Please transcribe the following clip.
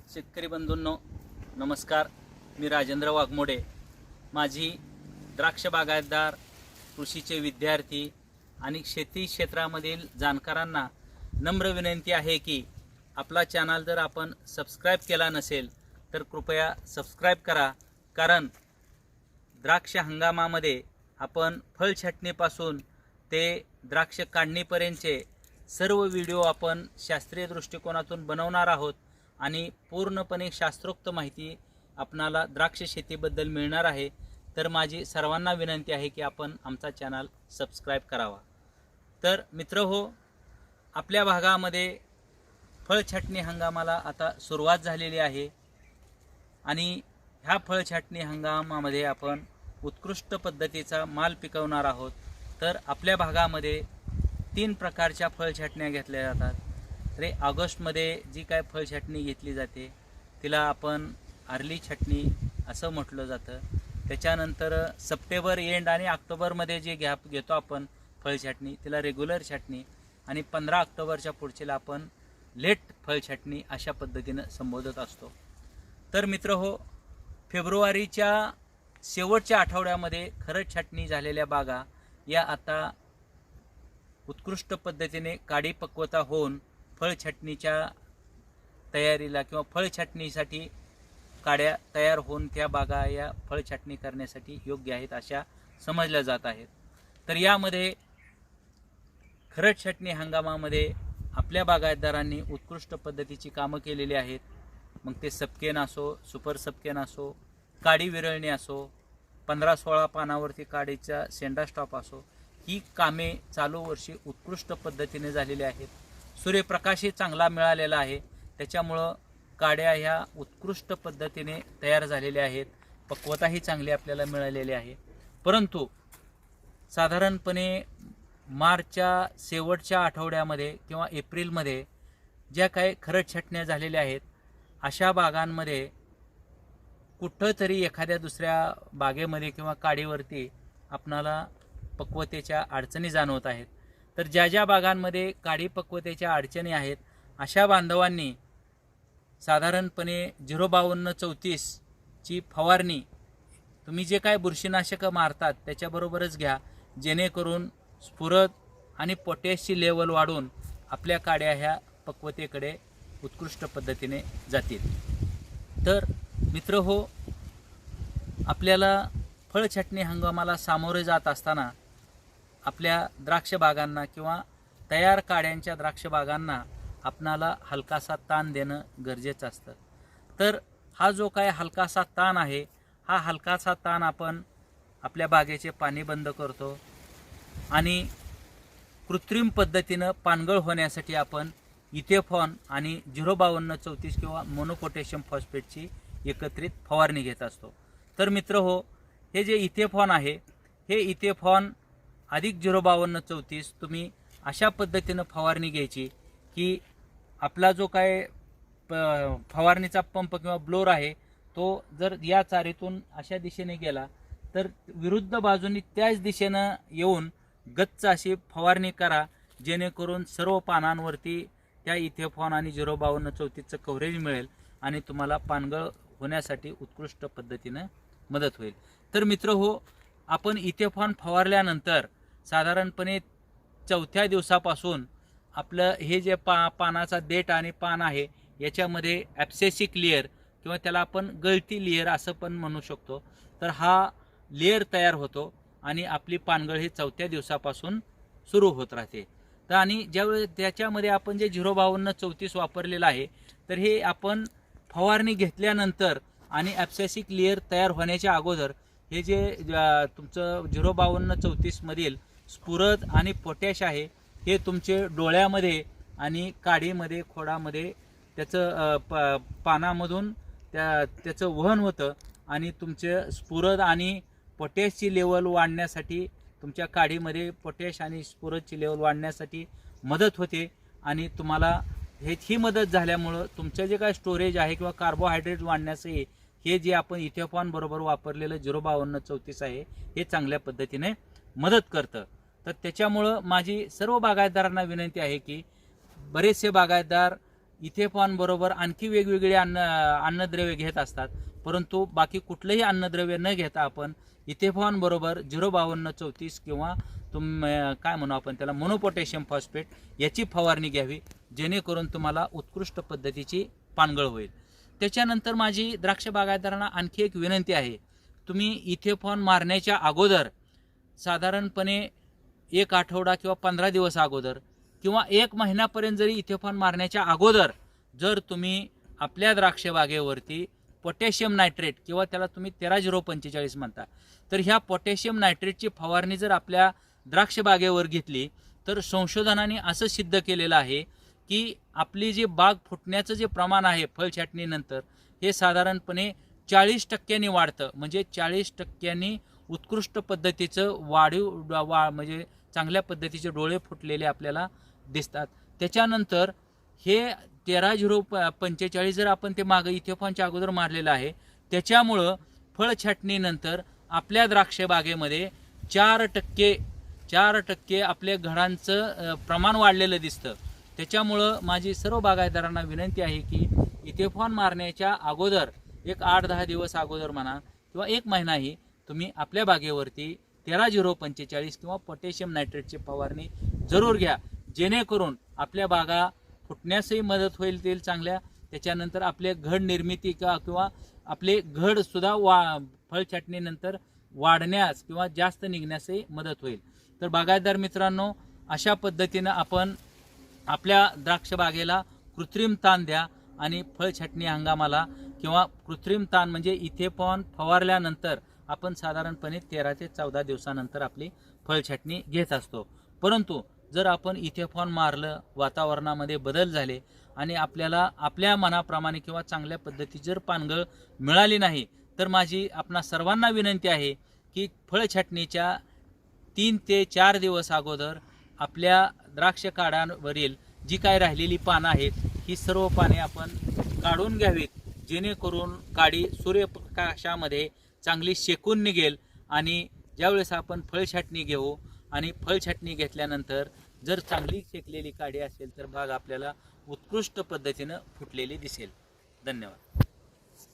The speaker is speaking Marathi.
शेतकरी बंधूंनो नमस्कार. मी राजेंद्र वाघमोडे. माझी द्राक्ष बागायतदार, कृषीचे विद्यार्थी आणि शेती क्षेत्रामधील जाणकारांना नम्र विनंती आहे की आपला चॅनल जर आपण सबस्क्राईब केला नसेल तर कृपया सबस्क्राईब करा. कारण द्राक्ष हंगामामध्ये आपण फळ छाटणीपासून ते द्राक्ष काढणीपर्यंतचे सर्व व्हिडिओ आपण शास्त्रीय दृष्टिकोनातून बनवणार आहोत आणि पूर्णपणे शास्त्रोक्त माहिती आपणाला द्राक्ष शेतीबद्दल मिळणार आहे. तर माझी सर्वांना विनंती आहे की आपण आमचा चॅनल सबस्क्राईब करावा. तर मित्रहो, आपल्या भागामध्ये फळ छाटणी हंगामाला आता सुरुवात झालेली आहे आणि ह्या फळ छाटणी हंगामामध्ये आपण उत्कृष्ट पद्धतीचा माल पिकवणार आहोत. तर आपल्या भागामध्ये 3 प्रकारच्या फळ छाटण्या घेतल्या जातात. तर ऑगस्टमध्ये जी काय फळ छाटणी घेतली जाते तिला आपण अर्ली छाटणी असं म्हटलं जातं. त्याच्यानंतर सप्टेंबर एंड आणि ऑक्टोबरमध्ये जे गॅप घेतो आपण फळ छाटणी तिला रेग्युलर छाटणी आणि 15 ऑक्टोबरच्या पुढचीला आपण लेट फळ छाटणी अशा पद्धतीनं संबोधत असतो. तर मित्रहो, फेब्रुवारीच्या शेवटच्या आठवड्यामध्ये खरड छाटणी झालेल्या बागा या आता उत्कृष्ट पद्धतीने काडी पक्वता होऊन फळ छाटणीच्या तयारीला किंवा फळ छाटणीसाठी काड्या तयार होऊन त्या बागा या फळ छाटणी करण्यासाठी योग्य आहेत अशा समजल्या जात आहेत. तर यामध्ये खरड छाटणी हंगामामध्ये आपल्या बागायतदारांनी उत्कृष्ट पद्धतीची कामं केलेली आहेत. मग ते सबकेन असो, सुपर सबकेन असो, काडी विरळणी असो, 15-16 पानावरती काडीचा शेंडा स्टॉप असो, ही कामे चालू वर्षी उत्कृष्ट पद्धतीने झालेली आहेत. सूर्यप्रकाशही चांगला मिळालेला आहे, त्याच्यामुळं काड्या ह्या उत्कृष्ट पद्धतीने तयार झालेल्या आहेत. पक्वताही चांगली आपल्याला मिळालेली आहे. परंतु साधारणपणे मार्चच्या शेवटच्या आठवड्यामध्ये किंवा एप्रिलमध्ये ज्या काही खरड छाटण्या झालेल्या आहेत अशा बागांमध्ये कुठंतरी एखाद्या दुसऱ्या बागेमध्ये किंवा काडीवरती आपणाला पक्वतेच्या अडचणी जाणवत आहेत. तर ज्या ज्या बागांमध्ये काडी पक्वतेच्या अडचणी आहेत अशा बांधवांनी साधारणपणे 05234 ची फवारणी तुम्ही जे काय बुरशीनाशकं मारतात त्याच्याबरोबरच घ्या, जेणेकरून स्फुरद आणि पोटॅशची लेवल वाढून आपल्या काड्या ह्या पक्वतेकडे उत्कृष्ट पद्धतीने जातील. तर मित्रहो, आपल्याला फळ छाटणी हंगामाला सामोरे जात असताना आपल्या द्राक्ष बागांना किंवा तयार काड्यांच्या द्राक्ष बागांना आपणाला हलकासा ताण देणं गरजेचं असतं. तर हा जो काय हलकासा ताण आहे हा हलकासा ताण आपण आपल्या बागेचे पाणी बंद करतो आणि कृत्रिम पद्धतीनं पानगळ होण्यासाठी आपण इथेफॉन आणि 05234 किंवा मोनोपोटॅशियम फॉस्फेटची एकत्रित फवारणी घेत असतो. तर मित्रहो, हे जे इथेफॉन आहे हे इथेफॉन अधिक 05234 तुम्ही अशा पद्धतीनं फवारणी घ्यायची की आपला जो काय फवारणीचा पंप किंवा ब्लोअर आहे तो जर या चारीतून अशा दिशेने गेला तर विरुद्ध बाजूनी त्याच दिशेनं येऊन गच्च अशी फवारणी करा, जेणेकरून सर्व पानांवरती त्या इथेफॉन आणि 05234चं कव्हरेज मिळेल आणि तुम्हाला पानगळ होण्यासाठी उत्कृष्ट पद्धतीनं मदत होईल. तर मित्रहो, आपण इथेफॉन फवारल्यानंतर साधारणपणे 4थ्या दिवसापासून आपलं हे जे पानाचा देठ आणि पान आहे याच्यामध्ये ॲब्सेसिक लेयर किंवा त्याला आपण गळती लेयर असं पण म्हणू शकतो. तर हा लेयर तयार होतो आणि आपली पानगळ ही 4थ्या दिवसापासून सुरू होत राहते. तर आणि ज्यावेळी त्याच्यामध्ये आपण जे 05234 वापरलेलं आहे तर हे आपण फवारणी घेतल्यानंतर आणि ॲब्सेसिक लेयर तयार होण्याच्या अगोदर हे जे तुमचं 05234 मधील स्फुरद आणि पोटॅश आहे हे तुमचे डोळ्यामध्ये आणि काडीमध्ये खोडामध्ये त्याचं पानामधून त्याचं वहन होतं आणि तुमचे स्फुरद आणि पोटॅशची लेवल वाढण्यासाठी तुमच्या काडीमध्ये पोटॅश आणि स्फुरदची लेवल वाढण्यासाठी मदत होते आणि तुम्हाला ही मदत झाल्यामुळं तुमचं जे काय स्टोरेज आहे किंवा कार्बोहायड्रेट वाढण्यासही हे जे आपण इथेफॉन बरोबर वापरलेलं 05234 आहे हे चांगल्या पद्धतीने मदत करतं. तर त्याच्यामुळं माझी सर्व बागायतदारांना विनंती आहे की बरेचसे बागायतदार इथेफॉन बरोबर आणखी वेगवेगळे अन्नद्रव्य घेत असतात, परंतु बाकी कुठलंही अन्नद्रव्य न घेता आपण इथेफॉन बरोबर 05234 किंवा काय म्हणू आपण त्याला मोनोपोटॅशियम फॉस्फेट याची फवारणी घ्यावी, जेणेकरून तुम्हाला उत्कृष्ट पद्धतीची पानगळ होईल. त्याच्यानंतर माझी द्राक्ष बागायतदारांना आणखी एक विनंती आहे, तुम्ही इथेफॉन मारण्याच्या अगोदर साधारणपणे 1 आठवडा किंवा 15 दिवस अगोदर किंवा 1 महिन्यापर्यंत जरी इथेफॉन मारण्याच्या अगोदर जर तुम्ही आपल्या द्राक्ष बागेवरती पोटॅशियम नायट्रेट किंवा त्याला तुम्ही 13-045 म्हणता, तर ह्या पोटॅशियम नायट्रेटची फवारणी जर आपल्या द्राक्ष बागेवर घेतली तर संशोधनाने असं सिद्ध केलेलं आहे की आपली जी बाग फुटण्याचं जे प्रमाण आहे फळ छाटणीनंतर हे साधारणपणे 40% वाढतं. म्हणजे 40% उत्कृष्ट पद्धतीचं म्हणजे चांगल्या पद्धतीचे डोळे फुटलेले आपल्याला दिसतात. त्याच्यानंतर हे 13-045 जर आपण ते मागं इथेफॉनच्या अगोदर मारलेलं आहे, त्याच्यामुळं फळ छाटणीनंतर आपल्या द्राक्ष बागेमध्ये 4% आपल्या घडांचं प्रमाण वाढलेलं दिसतं. त्याच्यामुळं माझी सर्व बागायतदारांना विनंती आहे की इथेफॉन मारण्याच्या अगोदर एक 8-10 दिवस अगोदर म्हणा किंवा 1 महिनाही तुम्ही आपल्या बागेवरती 13-045 किंवा पोटॅशियम नायट्रेटची फवारणी जरूर घ्या, जेणेकरून आपल्या बागा फुटण्यासही मदत होईल तेल चांगल्या. त्याच्यानंतर आपले घड निर्मिती किंवा आपले घड सुद्धा फळ छाटणीनंतर वाढण्यास किंवा जास्त निघण्यासही मदत होईल. तर बागायतदार मित्रांनो, अशा पद्धतीनं आपण आपल्या द्राक्ष बागेला कृत्रिम ताण द्या आणि फळ छाटणी हंगामाला किंवा कृत्रिम ताण म्हणजे इथेफॉन फवारल्यानंतर आपण साधारणपणे 13 ते 14 दिवसानंतर आपली फळ छाटणी घेत असतो. परंतु जर आपण इथेफॉन मारलं, वातावरणामध्ये बदल झाले आणि आपल्याला आपल्या मनाप्रमाणे किंवा चांगल्या पद्धतीची जर पानगळ मिळाली नाही, तर माझी आपणा सर्वांना विनंती आहे की फळ छाटणीच्या 3 ते 4 दिवस अगोदर आपल्या द्राक्ष काड्यांवरील जी काय राहिलेली पानं आहेत ही सर्व पाने आपण काढून घ्यावीत, जेणेकरून काडी सूर्यप्रकाशामध्ये चांगली शेकून निघेल. आणि ज्यावेळेस आपण फळ छाटणी घेऊ आणि फळ छाटणी घेतल्यानंतर जर चांगली शेकलेली काडी असेल तर बाग आपल्याला उत्कृष्ट पद्धतीनं फुटलेली दिसेल. धन्यवाद.